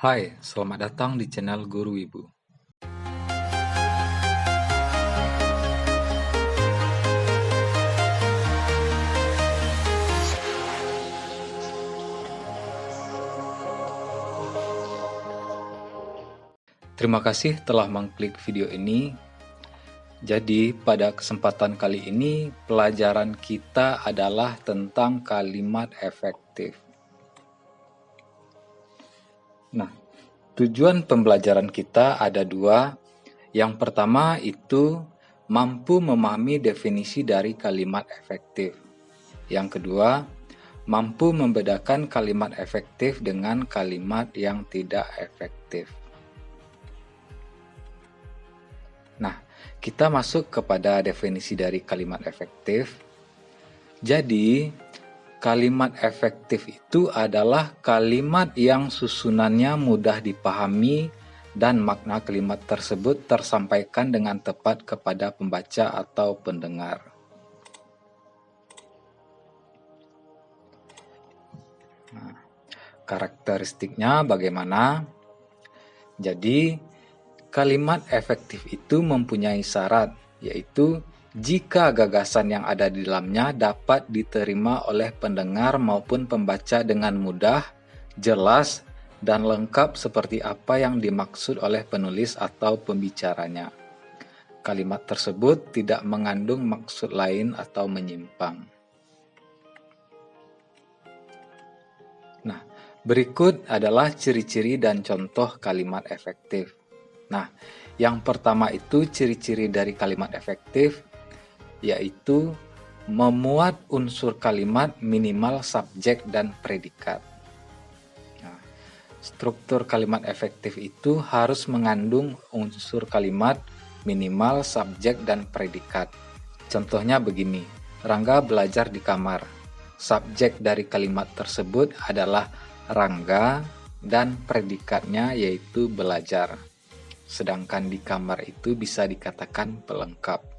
Hai, selamat datang di channel Guru Ibu. Terima kasih telah mengklik video ini. Jadi, pada kesempatan kali ini, pelajaran kita adalah tentang kalimat efektif. Nah, tujuan pembelajaran kita ada dua. Yang pertama itu mampu memahami definisi dari kalimat efektif. Yang kedua, mampu membedakan kalimat efektif dengan kalimat yang tidak efektif. Nah, kita masuk kepada definisi dari kalimat efektif. Jadi, kalimat efektif itu adalah kalimat yang susunannya mudah dipahami dan makna kalimat tersebut tersampaikan dengan tepat kepada pembaca atau pendengar. Nah, karakteristiknya bagaimana? Jadi, kalimat efektif itu mempunyai syarat, yaitu jika gagasan yang ada di dalamnya dapat diterima oleh pendengar maupun pembaca dengan mudah, jelas, dan lengkap seperti apa yang dimaksud oleh penulis atau pembicaranya. Kalimat tersebut tidak mengandung maksud lain atau menyimpang. Nah, berikut adalah ciri-ciri dan contoh kalimat efektif. Nah, yang pertama itu ciri-ciri dari kalimat efektif, yaitu memuat unsur kalimat minimal subjek dan predikat. Nah, struktur kalimat efektif itu harus mengandung unsur kalimat minimal subjek dan predikat. Contohnya begini, Rangga belajar di kamar. Subjek dari kalimat tersebut adalah Rangga dan predikatnya yaitu belajar. Sedangkan di kamar itu bisa dikatakan pelengkap.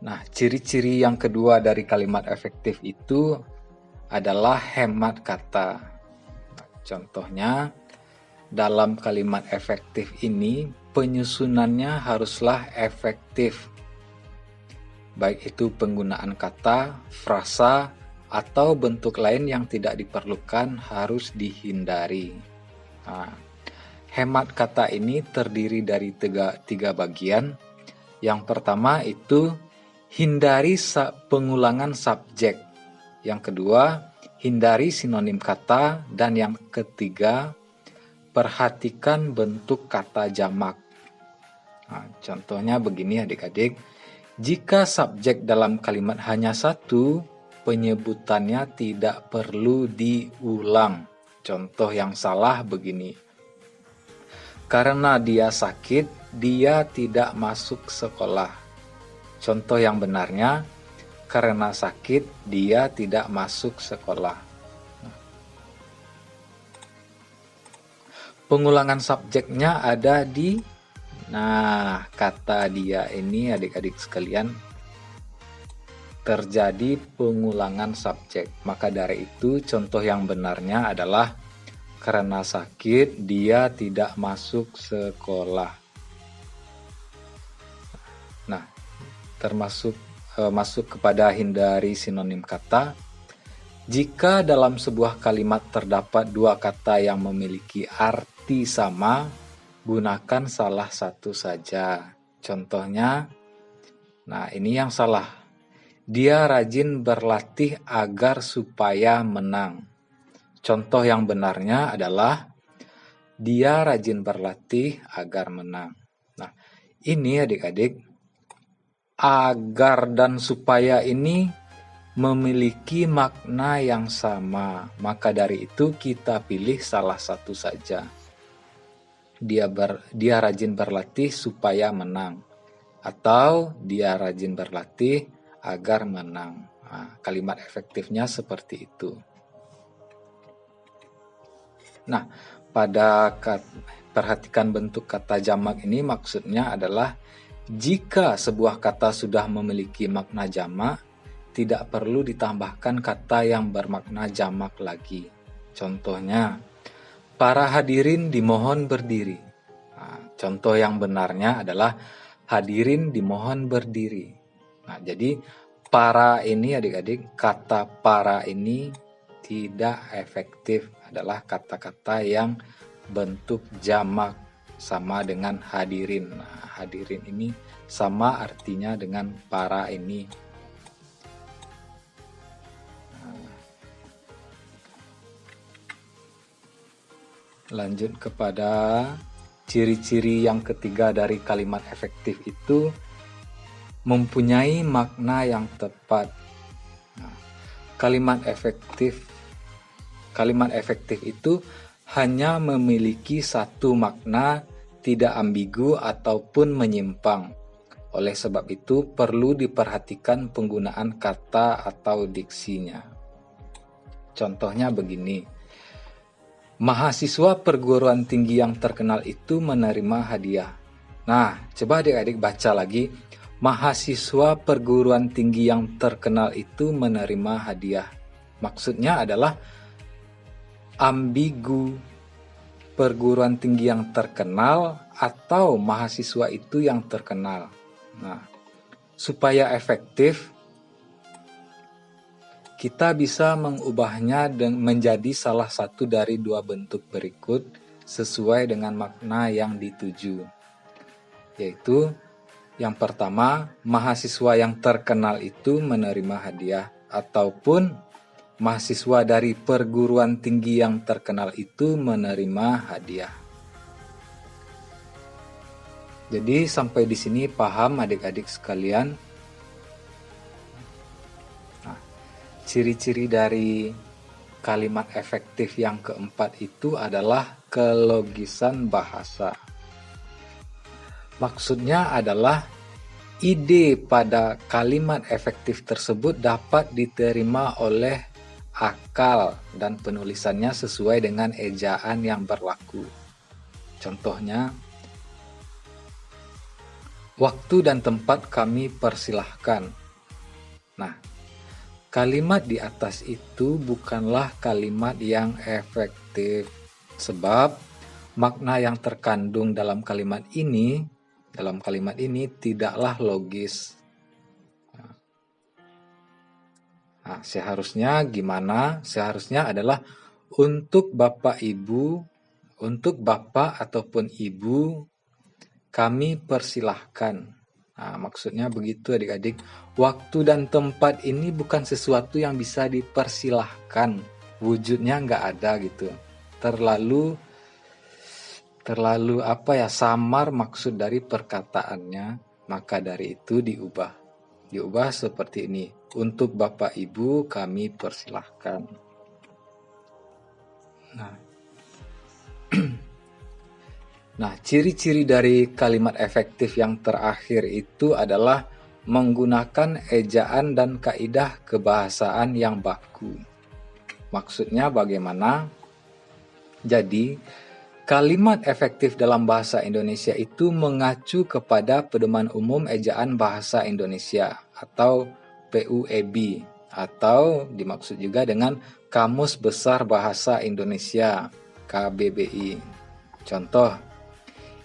Nah, ciri-ciri yang kedua dari kalimat efektif itu adalah hemat kata. Nah, contohnya, dalam kalimat efektif ini, penyusunannya haruslah efektif. Baik itu penggunaan kata, frasa, atau bentuk lain yang tidak diperlukan harus dihindari. Nah, hemat kata ini terdiri dari tiga bagian. Yang pertama itu hindari pengulangan subjek. Yang kedua, hindari sinonim kata. Dan yang ketiga, perhatikan bentuk kata jamak. Nah, contohnya begini adik-adik. Jika subjek dalam kalimat hanya satu, penyebutannya tidak perlu diulang. Contoh yang salah begini. Karena dia sakit, dia tidak masuk sekolah. Contoh yang benarnya, karena sakit, dia tidak masuk sekolah. Pengulangan subjeknya ada di, kata dia ini adik-adik sekalian, terjadi pengulangan subjek. Maka dari itu, contoh yang benarnya adalah karena sakit, dia tidak masuk sekolah. Nah, termasuk masuk kepada hindari sinonim kata. Jika dalam sebuah kalimat terdapat dua kata yang memiliki arti sama, gunakan salah satu saja. Contohnya, nah ini yang salah. Dia rajin berlatih agar supaya menang. Contoh yang benarnya adalah dia rajin berlatih agar menang. Nah, ini adik-adik, agar dan supaya ini memiliki makna yang sama. Maka dari itu kita pilih salah satu saja. Dia rajin berlatih supaya menang. Atau dia rajin berlatih agar menang. Nah, kalimat efektifnya seperti itu. Nah, perhatikan bentuk kata jamak ini maksudnya adalah jika sebuah kata sudah memiliki makna jamak, tidak perlu ditambahkan kata yang bermakna jamak lagi. Contohnya, para hadirin dimohon berdiri. Nah, contoh yang benarnya adalah hadirin dimohon berdiri. Nah, jadi para ini adik-adik, kata para ini tidak efektif, adalah kata-kata yang bentuk jamak sama dengan hadirin. Nah, hadirin ini sama artinya dengan para ini. Lanjut kepada ciri-ciri yang ketiga dari kalimat efektif itu mempunyai makna yang tepat. Nah, kalimat efektif itu hanya memiliki satu makna, tidak ambigu ataupun menyimpang. Oleh sebab itu perlu diperhatikan penggunaan kata atau diksinya. Contohnya begini. Mahasiswa perguruan tinggi yang terkenal itu menerima hadiah. Nah, coba adik-adik baca lagi. Mahasiswa perguruan tinggi yang terkenal itu menerima hadiah. Maksudnya adalah ambigu, perguruan tinggi yang terkenal atau mahasiswa itu yang terkenal. Nah, supaya efektif, kita bisa mengubahnya menjadi salah satu dari dua bentuk berikut sesuai dengan makna yang dituju. Yaitu, yang pertama, mahasiswa yang terkenal itu menerima hadiah, ataupun mahasiswa dari perguruan tinggi yang terkenal itu menerima hadiah. Jadi sampai di sini paham adik-adik sekalian? Ciri-ciri dari kalimat efektif yang keempat itu adalah kelogisan bahasa. Maksudnya adalah ide pada kalimat efektif tersebut dapat diterima oleh akal dan penulisannya sesuai dengan ejaan yang berlaku. Contohnya, waktu dan tempat kami persilahkan. Nah, kalimat di atas itu bukanlah kalimat yang efektif, sebab makna yang terkandung dalam kalimat ini tidaklah logis. Nah, seharusnya gimana? Seharusnya adalah untuk Bapak ataupun Ibu, kami persilahkan. Nah, maksudnya begitu adik-adik. Waktu dan tempat ini bukan sesuatu yang bisa dipersilahkan. Wujudnya nggak ada gitu. Terlalu samar maksud dari perkataannya. Maka dari itu diubah. Diubah seperti ini. Untuk Bapak Ibu kami persilahkan. Nah, ciri-ciri dari kalimat efektif yang terakhir itu adalah menggunakan ejaan dan kaidah kebahasaan yang baku. Maksudnya bagaimana? Jadi, kalimat efektif dalam bahasa Indonesia itu mengacu kepada Pedoman Umum Ejaan Bahasa Indonesia atau PUEB, atau dimaksud juga dengan Kamus Besar Bahasa Indonesia KBBI. Contoh,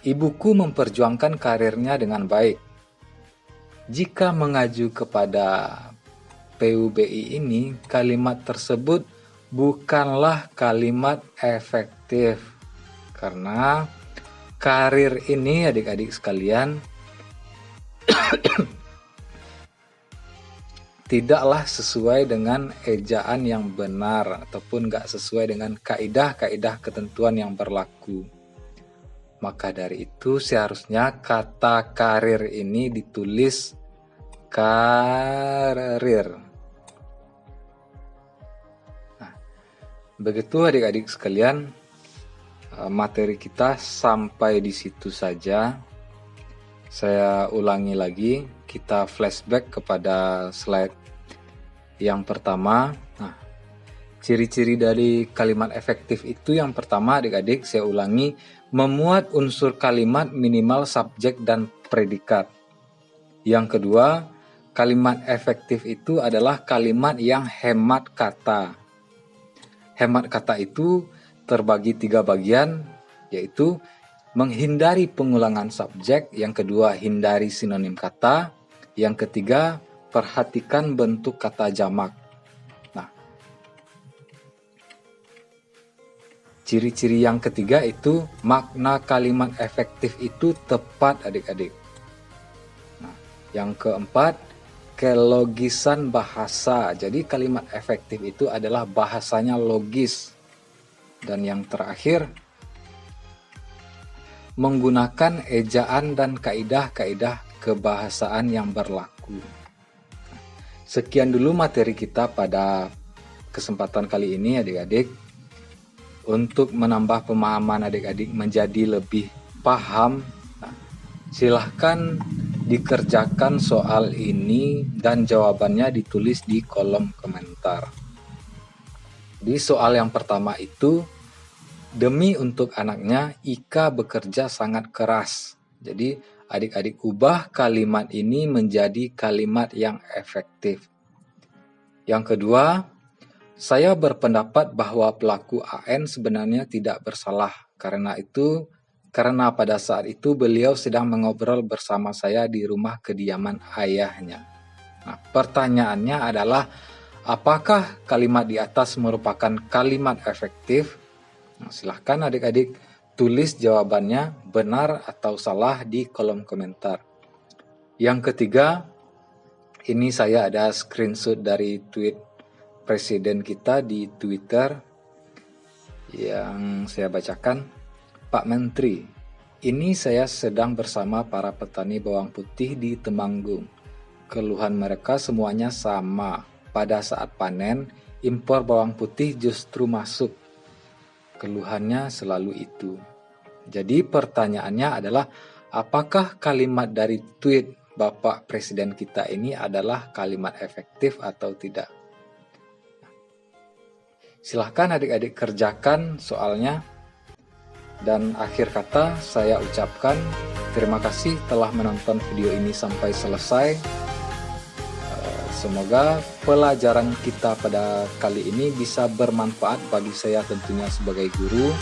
ibuku memperjuangkan karirnya dengan baik. Jika mengacu kepada PUBI ini, kalimat tersebut bukanlah kalimat efektif. Karena karir ini adik-adik sekalian tidaklah sesuai dengan ejaan yang benar ataupun gak sesuai dengan kaidah-kaidah ketentuan yang berlaku. Maka dari itu seharusnya kata karir ini ditulis karir. Nah, begitu adik-adik sekalian, materi kita sampai di situ saja. Saya ulangi lagi, kita flashback kepada slide yang pertama. Nah, ciri-ciri dari kalimat efektif itu yang pertama adik-adik, saya ulangi, memuat unsur kalimat minimal subjek dan predikat. Yang kedua, kalimat efektif itu adalah kalimat yang hemat kata. hemat kata itu terbagi 3 bagian, yaitu menghindari pengulangan subjek, yang kedua hindari sinonim kata, yang ketiga perhatikan bentuk kata jamak. Nah, ciri-ciri yang ketiga itu makna kalimat efektif itu tepat adik-adik. Nah, yang keempat kelogisan bahasa. Jadi kalimat efektif itu adalah bahasanya logis. Dan yang terakhir menggunakan ejaan dan kaidah-kaidah kebahasaan yang berlaku. Sekian dulu materi kita pada kesempatan kali ini adik-adik. Untuk menambah pemahaman adik-adik menjadi lebih paham, silahkan dikerjakan soal ini dan jawabannya ditulis di kolom komentar. Di soal yang pertama itu, demi untuk anaknya, Ika bekerja sangat keras. Jadi adik-adik ubah kalimat ini menjadi kalimat yang efektif. Yang kedua, saya berpendapat bahwa pelaku AN sebenarnya tidak bersalah. Karena pada saat itu beliau sedang mengobrol bersama saya di rumah kediaman ayahnya. Nah, pertanyaannya adalah, apakah kalimat di atas merupakan kalimat efektif? Nah, silahkan adik-adik tulis jawabannya benar atau salah di kolom komentar. Yang ketiga, ini saya ada screenshot dari tweet Presiden kita di Twitter yang saya bacakan. Pak Menteri, ini saya sedang bersama para petani bawang putih di Temanggung. Keluhan mereka semuanya sama. Pada saat panen, impor bawang putih justru masuk. Keluhannya selalu itu. Jadi pertanyaannya adalah, apakah kalimat dari tweet Bapak Presiden kita ini adalah kalimat efektif atau tidak? Silahkan adik-adik kerjakan soalnya. Dan akhir kata saya ucapkan terima kasih telah menonton video ini sampai selesai. Semoga pelajaran kita pada kali ini bisa bermanfaat bagi saya tentunya sebagai guru,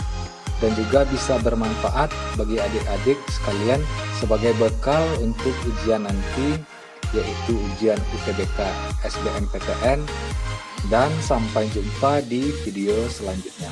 dan juga bisa bermanfaat bagi adik-adik sekalian sebagai bekal untuk ujian nanti, yaitu ujian UTBK SBMPTN. Dan sampai jumpa di video selanjutnya.